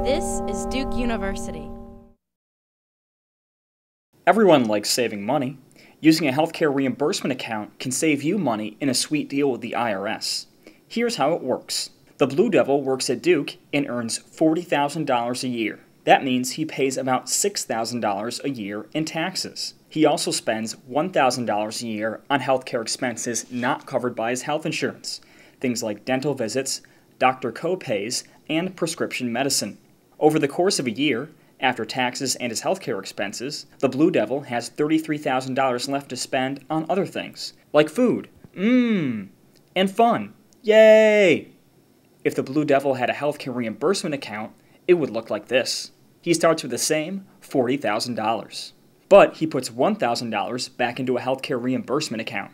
This is Duke University. Everyone likes saving money. Using a healthcare reimbursement account can save you money in a sweet deal with the IRS. Here's how it works. The Blue Devil works at Duke and earns $40,000 a year. That means he pays about $6,000 a year in taxes. He also spends $1,000 a year on healthcare expenses not covered by his health insurance, things like dental visits, doctor co-pays, and prescription medicine. Over the course of a year, after taxes and his healthcare expenses, the Blue Devil has $33,000 left to spend on other things, like food, and fun, yay! If the Blue Devil had a healthcare reimbursement account, it would look like this. He starts with the same $40,000. But he puts $1,000 back into a healthcare reimbursement account,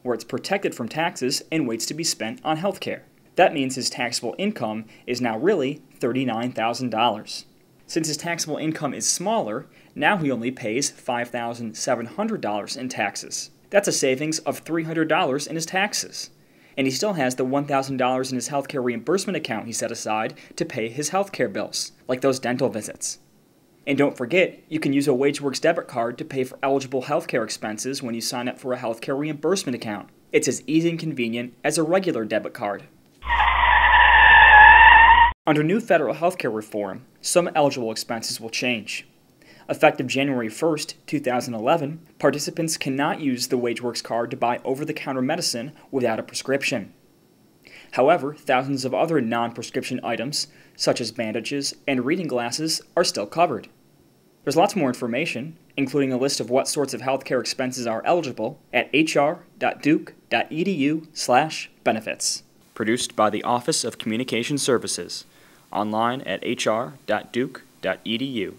where it's protected from taxes and waits to be spent on healthcare. That means his taxable income is now really $39,000. Since his taxable income is smaller, now he only pays $5,700 in taxes. That's a savings of $300 in his taxes. And he still has the $1,000 in his healthcare reimbursement account he set aside to pay his healthcare bills, like those dental visits. And don't forget, you can use a WageWorks debit card to pay for eligible healthcare expenses when you sign up for a healthcare reimbursement account. It's as easy and convenient as a regular debit card. Under new federal healthcare reform, some eligible expenses will change. Effective January 1st, 2011, participants cannot use the WageWorks card to buy over-the-counter medicine without a prescription. However, thousands of other non-prescription items, such as bandages and reading glasses, are still covered. There's lots more information, including a list of what sorts of healthcare expenses are eligible, at hr.duke.edu/benefits. Produced by the Office of Communication Services. Online at hr.duke.edu.